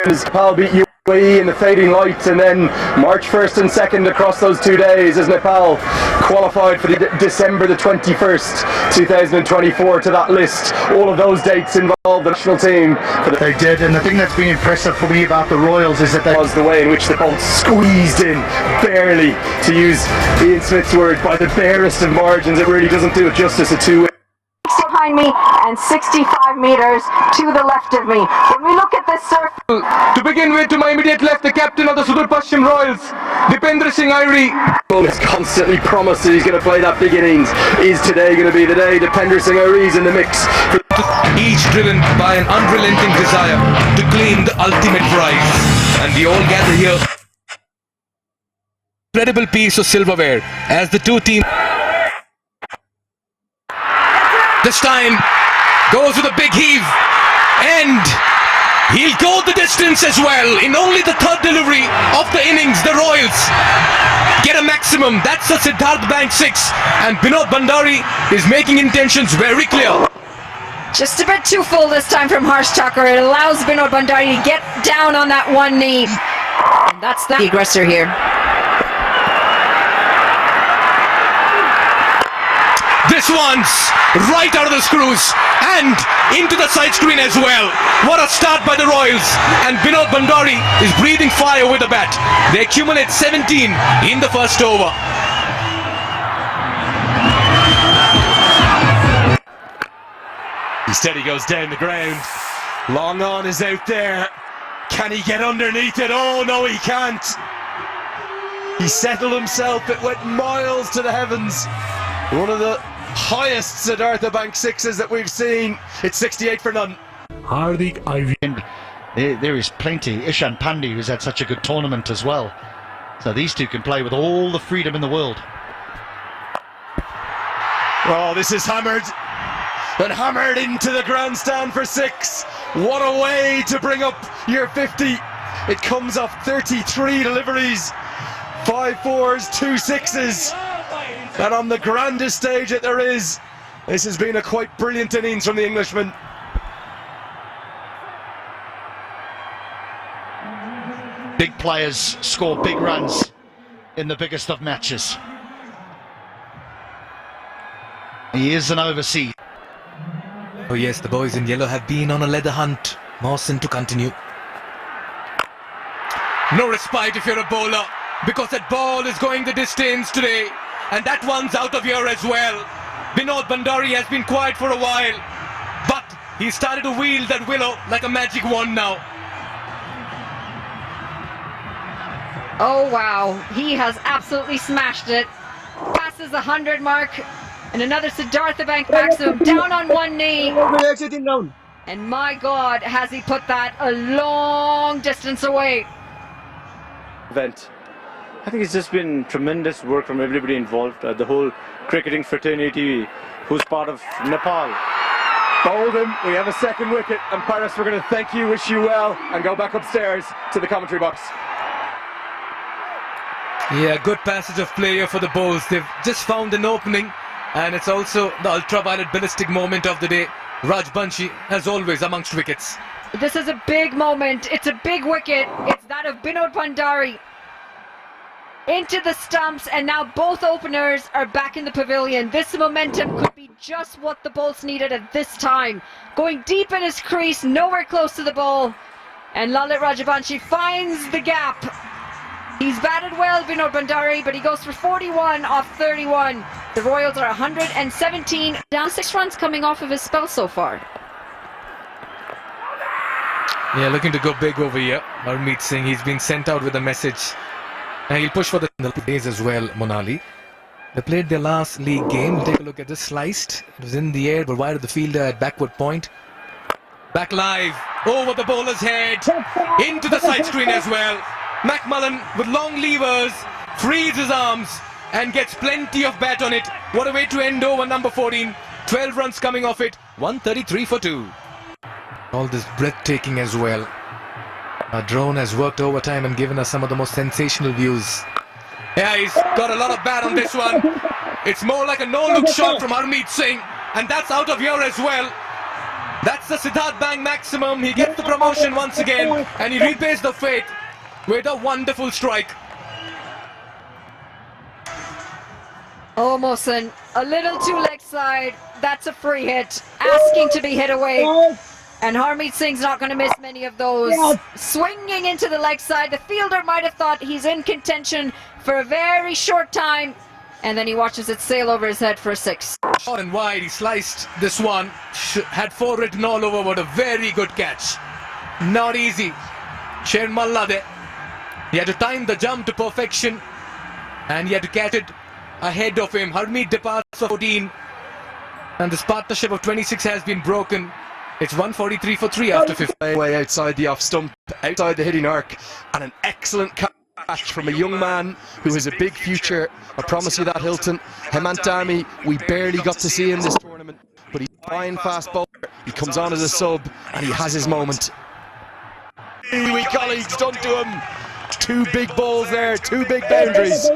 Nepal beat UAE in the fading lights, and then March 1st and 2nd across those 2 days as Nepal qualified for the December the 21st, 2024 to that list. All of those dates involve the national team. They did, and the thing that's been impressive for me about the Royals is that they was the way in which the ball squeezed in, barely, to use Ian Smith's words, by the barest of margins. It really doesn't do it justice. A two-way. Behind me and 65 meters to the left of me. When we look at this surface. To begin with, to my immediate left, the captain of the Sudur Pashchim Royals, Dipendra Singh Airi. Has constantly promised that he's going to play that big innings. Is today going to be the day? Dipendra Singh Airi is in the mix. Each driven by an unrelenting desire to claim the ultimate prize, and we all gather here. Incredible piece of silverware as the two teams. This time goes with a big heave, and he'll go the distance as well. In only the third delivery of the innings, the Royals get a maximum. That's a Siddharth Bank 6, and Binod Bhandari is making intentions very clear. Just a bit too full this time from Harsh Thakur. It allows Binod Bhandari to get down on that one knee. And that's the aggressor here. This one's right out of the screws and into the side screen as well. What a start by the Royals, and Binod Bhandari is breathing fire with the bat. They accumulate 17 in the first over. Instead he goes down the ground. Long on is out there. Can he get underneath it? Oh no, he can't. He settled himself. It went miles to the heavens. One of the highest Siddhartha Bank 6s that we've seen. It's 68 for none. Hardik Ivan. There is plenty. Ishan Pandey, who's had such a good tournament as well. So these two can play with all the freedom in the world. Oh, this is hammered. And hammered into the grandstand for 6. What a way to bring up your 50. It comes off 33 deliveries. 5 fours, 2 sixes. And on the grandest stage that there is, this has been a quite brilliant innings from the Englishman. Big players score big runs in the biggest of matches. He is an overseas. Oh yes, the boys in yellow have been on a leather hunt. Mawson to continue. No respite if you're a bowler, because that ball is going the distance today. And that one's out of here as well. Binod Bhandari has been quiet for a while, but he started to wield that willow like a magic wand now. Oh wow, he has absolutely smashed it. Passes the 100 mark, and another Siddhartha Bank maximum down on one knee. And my God, has he put that a long distance away. Event. I think it's just been tremendous work from everybody involved, the whole cricketing fraternity who's part of Nepal. Bowled him. We have a second wicket, and Paris, we're going to thank you, wish you well, and go back upstairs to the commentary box. Yeah, good passage of play here for the Bulls. They've just found an opening, and it's also the ultraviolet ballistic moment of the day. Raj Banshi, as always, amongst wickets. This is a big moment. It's a big wicket. It's that of Binod Bhandari. Into the stumps, and now both openers are back in the pavilion. This momentum could be just what the Bulls needed at this time. Going deep in his crease, nowhere close to the ball. And Lalit Rajabanshi finds the gap. He's batted well, Binod Bhandari, but he goes for 41 off 31. The Royals are 117, down 6 runs coming off of his spell so far. Yeah, looking to go big over here. Harmeet Singh, he's been sent out with a message. And he'll push for the days as well, Monali. They played their last league game. We'll take a look at this. Sliced. It was in the air, but wide of the fielder at backward point. Back live. Over the bowler's head. Into the side screen as well. McMullen with long levers frees his arms and gets plenty of bat on it. What a way to end over number 14. 12 runs coming off it. 133 for 2. All this breathtaking as well. Our drone has worked overtime and given us some of the most sensational views. Yeah, he's got a lot of bat on this one. It's more like a no-look shot from Harmeet Singh, and that's out of here as well. That's the Siddharth Bank maximum. He gets the promotion once again, and he repays the fate with a wonderful strike. Oh, Mohsin, a little too leg side. That's a free hit. Asking to be hit away. And Harmeet Singh's not going to miss many of those. Swinging into the leg side. The fielder might have thought he's in contention for a very short time. And then he watches it sail over his head for a 6. Short and wide, he sliced this one. Had 4 written all over, but a very good catch. Not easy. Sher Malla there. He had to time the jump to perfection. And he had to catch it ahead of him. Harmeet departs for 14. And this partnership of 26 has been broken. It's 143 for 3 after 50. Way outside the off stump, outside the hitting arc, and an excellent catch from a young man who has a big future. I promise you that, Hilton. Hemant Dami, we barely got to see him this tournament, but he's a fine fast bowler. He comes on as a sub, and he has his moment. We colleagues, don't do him. 2 big balls there, 2 big boundaries.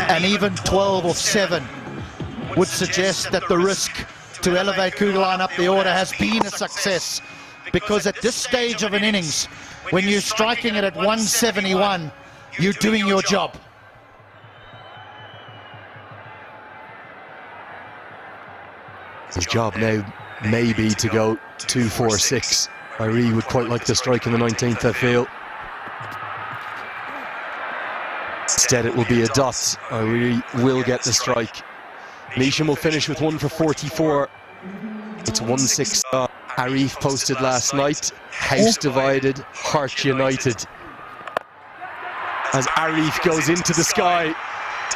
And even 12 of 7 would suggest that the risk to elevate Kuggeleijn up the order has been a success, because at this stage of an innings, when you're striking it at 171, you're doing your job. His job now may be to go 2-4-6. I really would quite like to strike in the 19th, I feel. Instead it will be a dot. I really will get the strike. Neesham will finish with 1 for 44. It's 1-6. Arif posted last night. House divided, heart united. As Arif goes into the sky.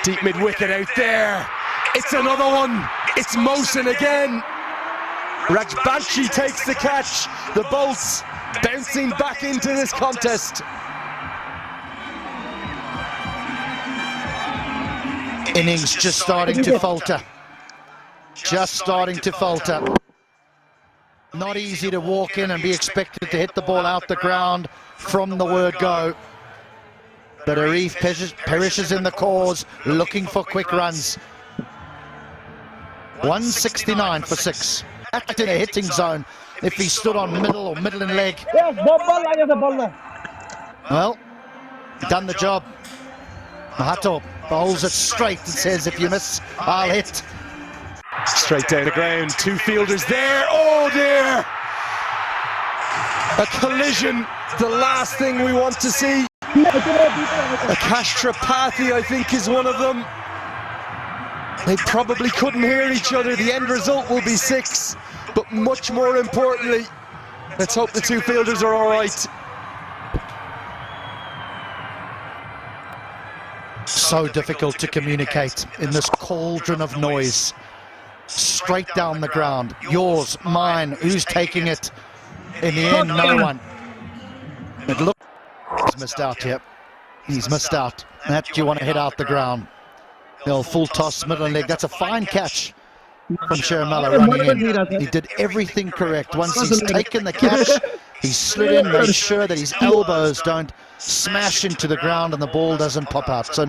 Deep mid-wicket out there. It's another one. It's Mohsin again. Rajbanshi takes the catch. The bolts bouncing back into this contest. Innings just starting to falter. Just starting to falter. Not easy to walk in and be expected to hit the ball out the ground from the word go. But Arif perishes in the cause, looking for quick runs. 169 for 6. Back in a hitting zone if he stood on middle or middle and leg. Well, done the job. Mahato bowls it straight and says, if you miss, I'll hit. Straight down the ground, 2 fielders there. Oh dear! A collision, the last thing we want to see. Akash Tripathi, I think, is one of them. They probably couldn't hear each other. The end result will be 6, but much more importantly, let's hope the 2 fielders are all right. So difficult to communicate in this cauldron of noise. Straight down the ground. Yours, mine, who's taking it? In the end, no one. It looks he's missed out here. He's missed out. That you want to hit out the ground. They'll full toss, middle and leg. That's a fine catch from Sher Malla running in. He did everything correct. Once he's taken the catch, he slid in, made sure that his elbows don't smash into the ground and the ball doesn't pop out. So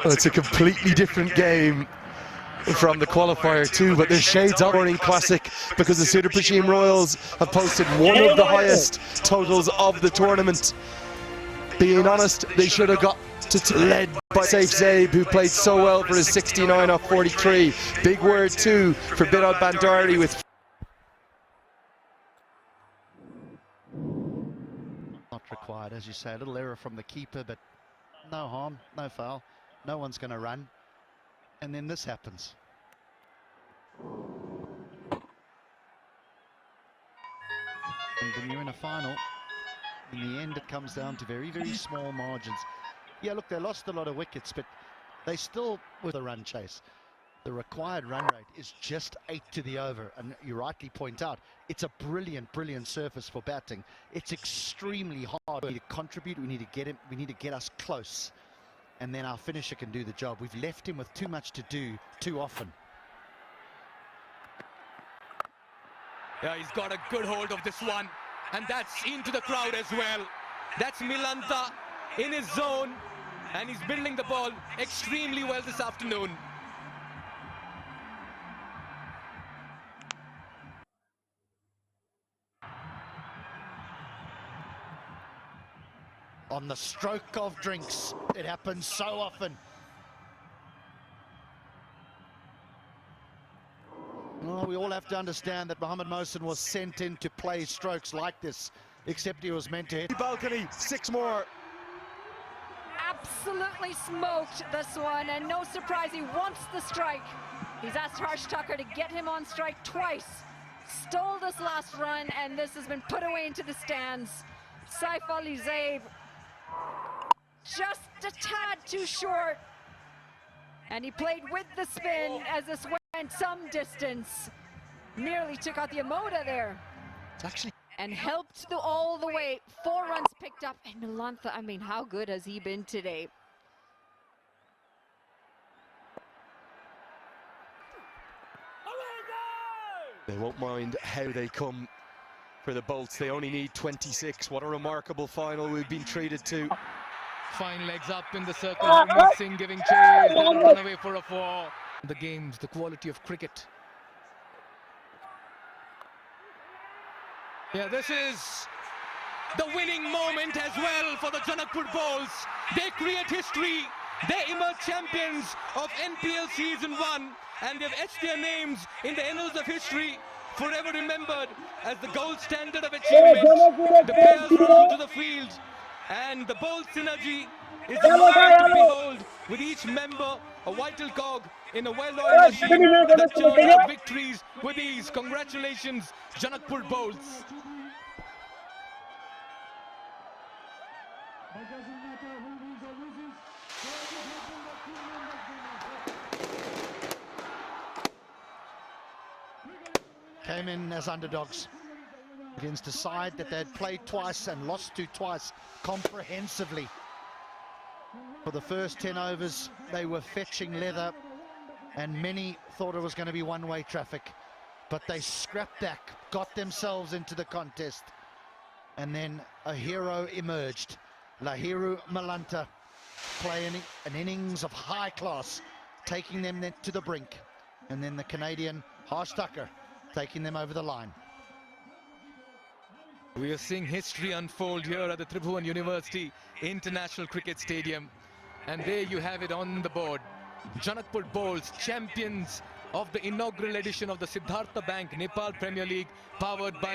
Well, it's a completely different game from the qualifier too, but there's shades of Morning Classic because the Sudar Pashim Royals have posted one of the highest totals of the tournament. Being honest, they should have got to led by Saif Zaib, who played so well for his 69 off 43. Big word too for Binod Bandari with not required, as you say, a little error from the keeper, but no harm, no foul. No one's going to run. And then this happens. And when you're in a final, in the end it comes down to very, very small margins. Yeah, look, they lost a lot of wickets, but they still with a run chase. The required run rate is just 8 to the over, and you rightly point out, it's a brilliant, brilliant surface for batting. It's extremely hard. We need to contribute, we need to get him, we need to get us close. And then our finisher can do the job. We've left him with too much to do too often. Yeah, he's got a good hold of this one, and that's into the crowd as well. That's Milanta in his zone, and he's building the ball extremely well this afternoon. on the stroke of drinks. It happens so often. Well, we all have to understand that Mohamed Mohsen was sent in to play strokes like this, except he was meant to hit Balcony, 6 more. Absolutely smoked this one, and no surprise, he wants the strike. He's asked Harsh Tucker to get him on strike twice. Stole this last run, and this has been put away into the stands. Saif Ali Zaib just a tad too short, and he played with the spin as this went some distance. Nearly took out the Amoda there. It's actually And helped all the way. 4 runs picked up. And Milantha, I mean, how good has he been today? They won't mind how they come for the Bolts. They only need 26. What a remarkable final we've been treated to. Fine legs up in the circle. Harmeet Singh giving chase. They'll run away for a 4. The games, the quality of cricket. Yeah, this is the winning moment as well for the Janakpur Bowls. They create history. They emerge champions of NPL Season 1, and they've etched their names in the annals of history, forever remembered as the gold standard of achievement. The players rose to the field, and the bold synergy is delighted to behold, with each member a vital cog in a well-oiled machine that churns out victories with ease. Congratulations, Janakpur Bowls. came in as underdogs against a side that they'd played twice and lost to twice comprehensively. For the first 10 overs, they were fetching leather, and many thought it was going to be one-way traffic. But they scrapped back, got themselves into the contest, and then a hero emerged. Lahiru Milantha playing an innings of high class, taking them to the brink. And then the Canadian Harsh Tucker taking them over the line. We are seeing history unfold here at the Tribhuvan University International Cricket Stadium. And there you have it on the board. Janakpur Bowls, champions of the inaugural edition of the Siddhartha Bank Nepal Premier League, powered by